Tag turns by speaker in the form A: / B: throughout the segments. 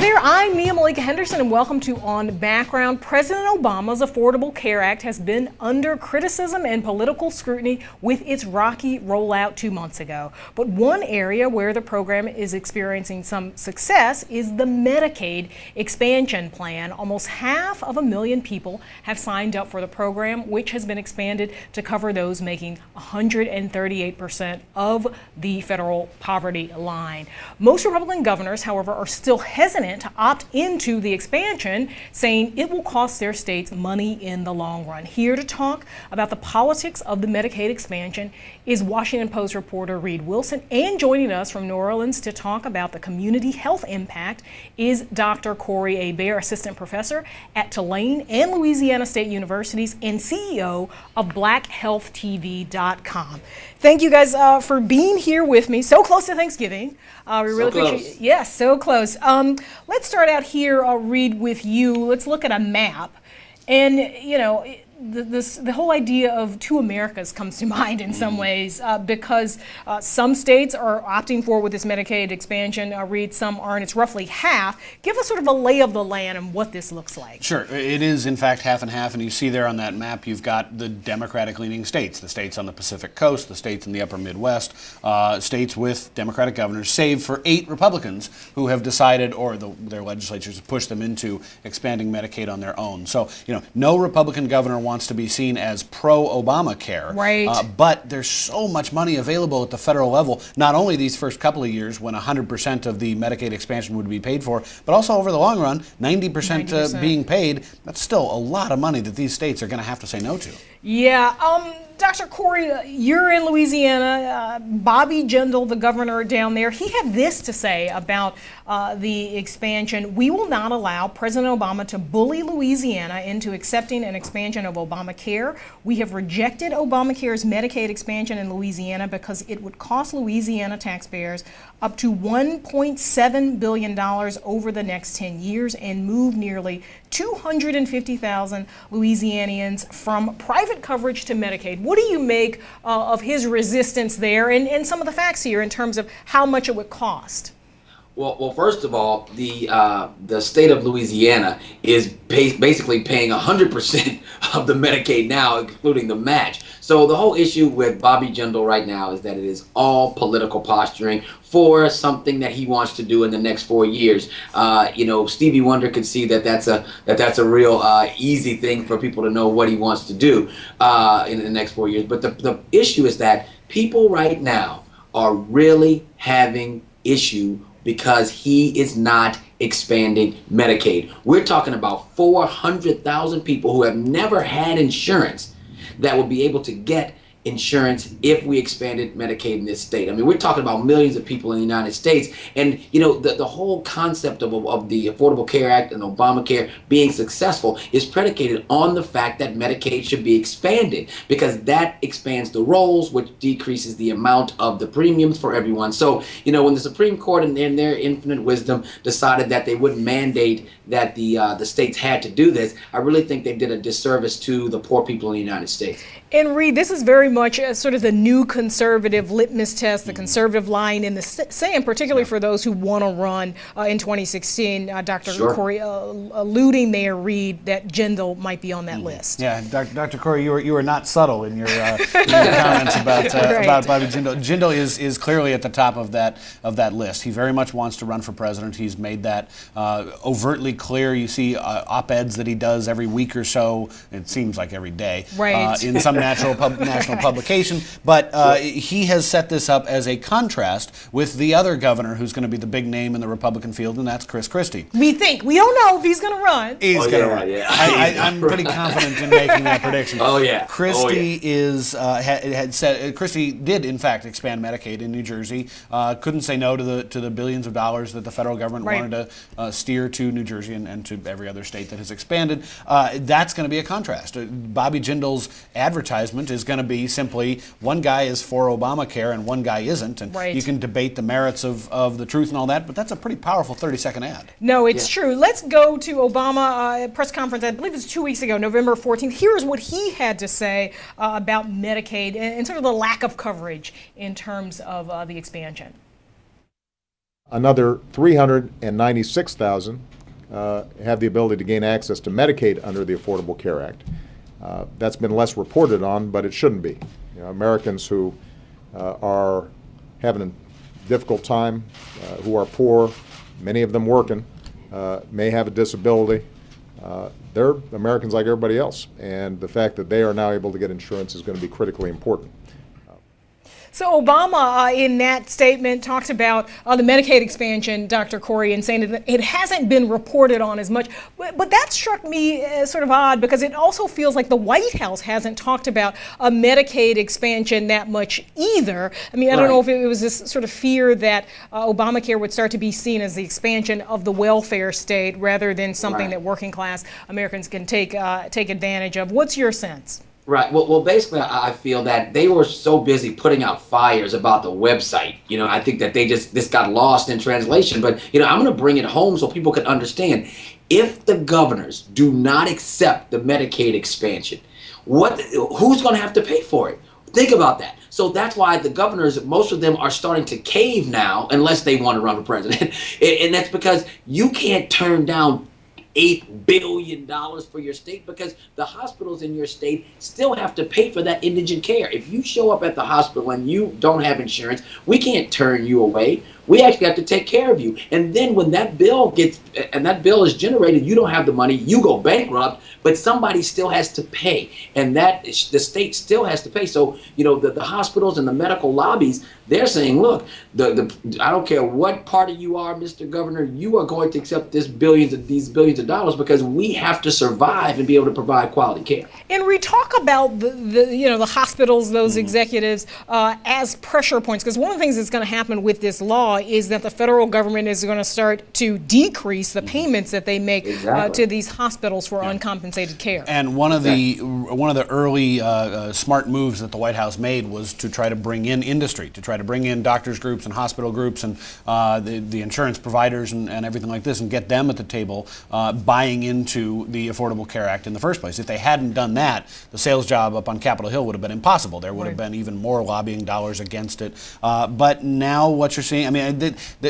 A: there, I'm Mia Malika Henderson, and welcome to On Background. President Obama's Affordable Care Act has been under criticism and political scrutiny with its rocky rollout 2 months ago. But one area where the program is experiencing some success is the Medicaid expansion plan. Almost 500,000 people have signed up for the program, which has been expanded to cover those making 138% of the federal poverty line. Most Republican governors, however, are still hesitant to opt into the expansion, saying it will cost their states money in the long run. Here to talk about the politics of the Medicaid expansion is Washington Post reporter Reed Wilson, and joining us from New Orleans to talk about the community health impact is Dr. Corey A. Baer, assistant professor at Tulane and Louisiana State Universities and CEO of BlackHealthTV.com. Thank you guys for being here with me. So close to Thanksgiving. We really appreciate it. Yes, so close. Let's start out here, Reed, with you. Let's look at a map. And, you know, the whole idea of two Americas comes to mind in some ways because some states are opting for with this Medicaid expansion, Reed, some aren't. It's roughly half. Give us sort of a lay of the land and what this looks like.
B: Sure. It is, in fact, half and half. And you see there on that map, you've got the Democratic-leaning states, the states on the Pacific Coast, the states in the upper Midwest, states with Democratic governors, save for 8 Republicans who have decided, or their legislatures have pushed them into expanding Medicaid on their own. So, you know, no Republican governor wants to be seen as pro-Obamacare.
A: Right.
B: But there's so much money available at the federal level, not only these first couple of years when 100% of the Medicaid expansion would be paid for, but also over the long run, 90% being paid. That's still a lot of money that these states are going to have to say no to.
A: Yeah. Dr. Corey, you're in Louisiana. Bobby Jindal, the governor down there, he had this to say about the expansion. We will not allow President Obama to bully Louisiana into accepting an expansion of Obamacare. We have rejected Obamacare's Medicaid expansion in Louisiana because it would cost Louisiana taxpayers up to $1.7 billion over the next 10 years and move nearly 250,000 Louisianians from private coverage to Medicaid. What do you make of his resistance there and some of the facts here in terms of how much it would cost?
C: Well, first of all, the state of Louisiana is basically paying 100% of the Medicaid now, including the match. So the whole issue with Bobby Jindal right now is that it is all political posturing for something that he wants to do in the next 4 years. You know, Stevie Wonder could see that that's a real easy thing for people to know what he wants to do in the next 4 years. But the issue is that people right now are really having issue because he is not expanding Medicaid. We're talking about 400,000 people who have never had insurance that will be able to get insurance if we expanded Medicaid in this state. I mean, we're talking about millions of people in the United States. And, you know, the whole concept of the Affordable Care Act and Obamacare being successful is predicated on the fact that Medicaid should be expanded because that expands the rolls, which decreases the amount of the premiums for everyone. So, you know, when the Supreme Court in their infinite wisdom decided that they wouldn't mandate that the states had to do this, I really think they did a disservice to the poor people in the United States.
A: And Reed, this is very much sort of the new conservative litmus test, the conservative line in the sand, particularly for those who want to run in 2016. Dr.
C: Sure.
A: Corey alluding there, Reed, that Jindal might be on that list.
B: Yeah, Dr. Corey, you were not subtle in your comments about Bobby Jindal. Jindal is clearly at the top of that list. He very much wants to run for president. He's made that overtly clear. You see op-eds that he does every week or so. It seems like every day.
A: Right.
B: In some national publication, but he has set this up as a contrast with the other governor who's going to be the big name in the Republican field, and that's Chris Christie.
A: We don't know if he's going to run.
B: He's going to run.
C: Yeah.
B: I'm pretty confident in making that prediction.
C: Oh yeah.
B: Christie had said Christie did in fact expand Medicaid in New Jersey. Couldn't say no to the billions of dollars that the federal government wanted to steer to New Jersey and to every other state that has expanded. That's going to be a contrast. Bobby Jindal's advertisement is going to be simply one guy is for Obamacare and one guy isn't, and you can debate the merits of the truth and all that, but that's a pretty powerful 30-second ad.
A: No, it's true. Let's go to Obama press conference, I believe it was 2 weeks ago, November 14th. Here's what he had to say about Medicaid and sort of the lack of coverage in terms of the expansion.
D: Another 396,000 have the ability to gain access to Medicaid under the Affordable Care Act. That's been less reported on, but it shouldn't be. Americans who are having a difficult time, who are poor, many of them working, may have a disability. They're Americans like everybody else, and the fact that they are now able to get insurance is going to be critically important.
A: So Obama, in that statement, talked about the Medicaid expansion, Dr. Corey, and saying that it hasn't been reported on as much. But that struck me as sort of odd, because it also feels like the White House hasn't talked about a Medicaid expansion that much either. I mean, I don't know if it was this sort of fear that Obamacare would start to be seen as the expansion of the welfare state rather than something that working class Americans can take advantage of. What's your sense?
C: Right. Well, basically, I feel that they were so busy putting out fires about the website. I think that this got lost in translation. But, I'm going to bring it home so people can understand. If the governors do not accept the Medicaid expansion, who's going to have to pay for it? Think about that. So that's why the governors, most of them are starting to cave now, unless they want to run for president. And that's because you can't turn down $8 billion for your state, because the hospitals in your state still have to pay for that indigent care. If you show up at the hospital and you don't have insurance, we can't turn you away. We actually have to take care of you. And then when that bill is generated, you don't have the money, you go bankrupt, but somebody still has to pay. And the state still has to pay. So, the hospitals and the medical lobbies, they're saying, look, I don't care what party you are, Mr. Governor, you are going to accept these billions of dollars, because we have to survive and be able to provide quality care.
A: And we talk about the hospitals, those executives, as pressure points, because one of the things that's going to happen with this law is that the federal government is going to start to decrease the payments that they make to these hospitals for uncompensated care.
B: And one of the early smart moves that the White House made was to try to bring in industry, to try to bring in doctors groups and hospital groups and the insurance providers and everything like this, and get them at the table buying into the Affordable Care Act in the first place. If they hadn't done that, the sales job up on Capitol Hill would have been impossible. There would have been even more lobbying dollars against it. But now what you're seeing, I mean,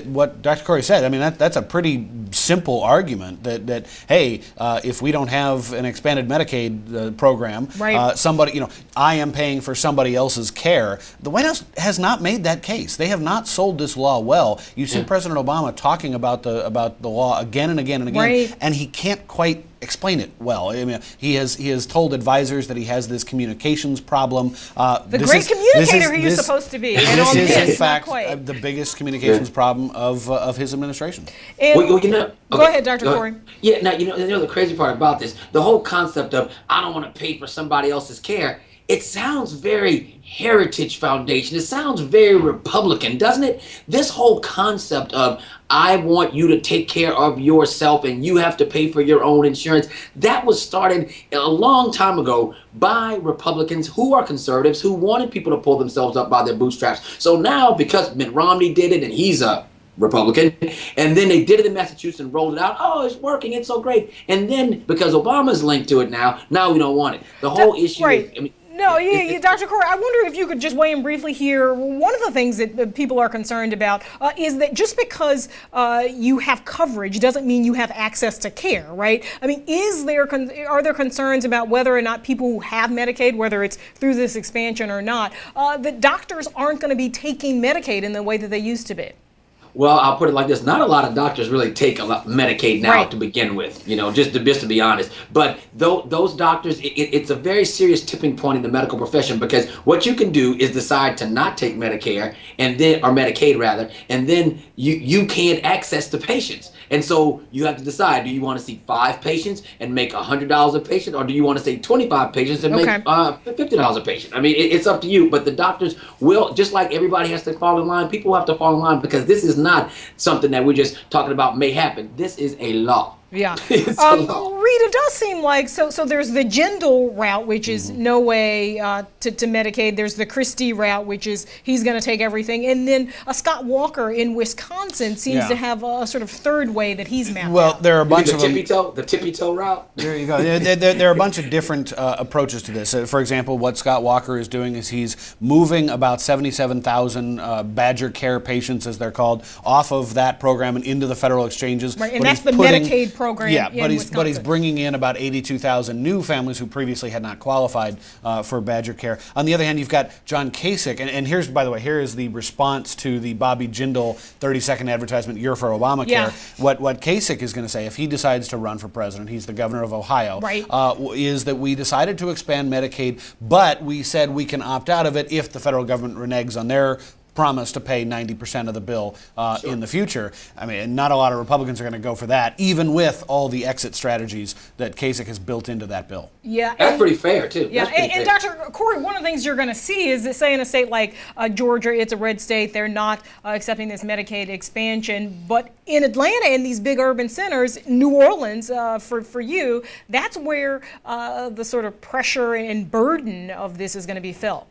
B: what Dr. Corey said, I mean, that's a pretty simple argument that hey, if we don't have an expanded Medicaid program, somebody, I am paying for somebody else's care. The White House has not made that case. They have not sold this law well. You see President Obama talking about the law again and again and again, and he can't quite explain it well. I mean, he has told advisors that he has this communications problem.
A: The great communicator he was supposed to be.
B: This is, in fact, the biggest communications problem of his administration.
A: Go ahead, Dr. Corey.
C: Yeah, now, the crazy part about this, the whole concept of, I don't want to pay for somebody else's care, it sounds very Heritage Foundation. It sounds very Republican, doesn't it? This whole concept of, I want you to take care of yourself and you have to pay for your own insurance, that was started a long time ago by Republicans who are conservatives, who wanted people to pull themselves up by their bootstraps. So now, because Mitt Romney did it and he's a Republican, and then they did it in Massachusetts and rolled it out. Oh, it's working. It's so great. And then because Obama's linked to it now we don't want it. The whole issue is, I mean,
A: No, Dr. Corey, I wonder if you could just weigh in briefly here. One of the things that people are concerned about is that just because you have coverage doesn't mean you have access to care, right? I mean, are there concerns about whether or not people who have Medicaid, whether it's through this expansion or not, that doctors aren't going to be taking Medicaid in the way that they used to be?
C: Well, I'll put it like this. Not a lot of doctors really take a lot Medicaid now to begin with, just to be honest. But those doctors, it's a very serious tipping point in the medical profession, because what you can do is decide to not take Medicare or Medicaid rather, and then you can't access the patients. And so you have to decide, do you want to see 5 patients and make $100 a patient, or do you want to see 25 patients and make $50 a patient? I mean, it's up to you. But the doctors will, just like everybody has to fall in line, people have to fall in line, because this is not something that we're just talking about may happen. This is a law.
A: Yeah.
C: It's a lot.
A: Reed, it does seem like, so there's the Jindal route, which is no way to Medicaid. There's the Christie route, which is he's going to take everything. And then Scott Walker in Wisconsin seems to have a sort of third way that he's mapped
B: Well,
A: out.
B: there are a bunch of them.
C: The tippy toe route.
B: There you go. There are a bunch of different approaches to this. For example, what Scott Walker is doing is he's moving about 77,000 Badger Care patients, as they're called, off of that program and into the federal exchanges.
A: Right, and that's the Medicaid program.
B: Yeah,
A: in
B: but
A: Wisconsin.
B: he's bringing in about 82,000 new families who previously had not qualified for Badger Care. On the other hand, you've got John Kasich, and here's, by the way, here is the response to the Bobby Jindal 30-second advertisement, "You're for Obamacare."
A: Yeah.
B: What Kasich is going to say, if he decides to run for president, he's the governor of Ohio,
A: right.
B: Is that we decided to expand Medicaid, but we said we can opt out of it if the federal government reneges on their promise to pay 90% of the bill in the future. I mean, not a lot of Republicans are going to go for that, even with all the exit strategies that Kasich has built into that bill.
A: Yeah,
C: that's pretty fair too.
A: Yeah, and
C: fair.
A: Dr. Corey, one of the things you're going to see is that, say, in a state like Georgia, it's a red state, they're not accepting this Medicaid expansion, but in Atlanta, in these big urban centers, New Orleans, for you, that's where the sort of pressure and burden of this is going to be felt.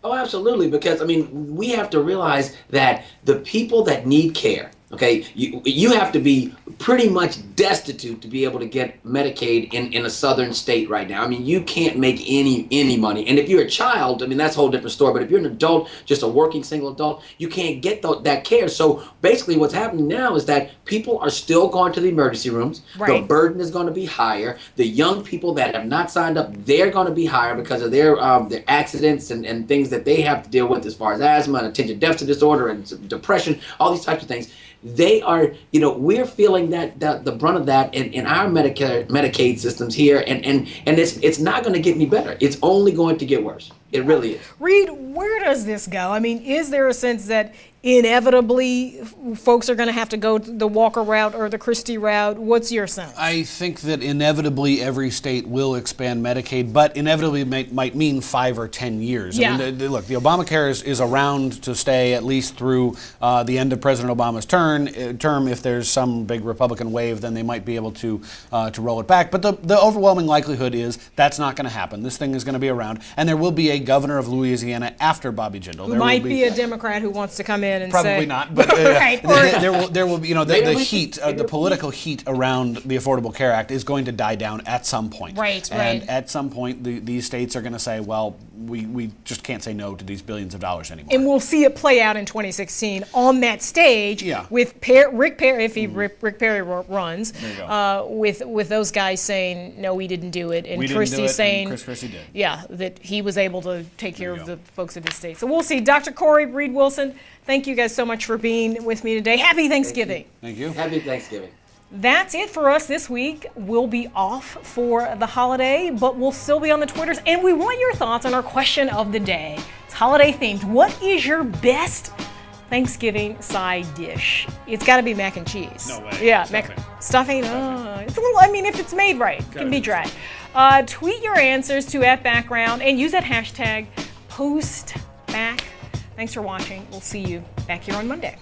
C: Oh, absolutely. Because, I mean, we have to realize that the people that need care, okay, you have to be pretty much destitute to be able to get Medicaid in a southern state right now. I mean, you can't make any money. And if you're a child, I mean, that's a whole different story. But if you're an adult, just a working single adult, you can't get that care. So basically what's happening now is that people are still going to the emergency rooms.
A: Right.
C: The burden is going to be higher. The young people that have not signed up, they're going to be higher because of their accidents and things that they have to deal with as far as asthma and attention deficit disorder and depression, all these types of things. They are, we're feeling that the brunt of that in our Medicaid systems here, and it's not going to get any better. It's only going to get worse. It really is.
A: Reed, where does this go? I mean, is there a sense that inevitably folks are going to have to go the Walker route or the Christie route? What's your sense?
B: I think that inevitably every state will expand Medicaid, but inevitably might mean 5 or 10 years.
A: Yeah.
B: I mean, look, the Obamacare is around to stay at least through the end of President Obama's term. If there's some big Republican wave, then they might be able to roll it back. But the overwhelming likelihood is that's not going to happen. This thing is going to be around, and there will be a governor of Louisiana after Bobby Jindal.
A: Who might be a Democrat who wants to come in and
B: probably
A: say,
B: not, but
A: right,
B: there will be, the heat, the political heat around the Affordable Care Act is going to die down at some point.
A: Right,
B: and at some point, these states are going to say, well, we just can't say no to these billions of dollars anymore.
A: And we'll see it play out in 2016 on that stage with Rick Perry, if Rick Perry runs, with those guys saying, no, we didn't do it, and Christie saying,
B: Chris Christie did.
A: Yeah, that he was able to take care of the folks in his state. So we'll see. Dr. Corey, Reed Wilson, thank you guys so much for being with me today. Happy Thanksgiving.
B: Thank you.
C: Happy Thanksgiving.
A: That's it for us this week. We'll be off for the holiday, but we'll still be on the Twitters, and we want your thoughts on our question of the day. It's holiday themed. What is your best Thanksgiving side dish? It's got to be mac and cheese.
B: No way.
A: Yeah, stuffing. It's a little. I mean, if it's made right, it can be dry. Tweet your answers to @background and use that hashtag #postback. Thanks for watching. We'll see you back here on Monday.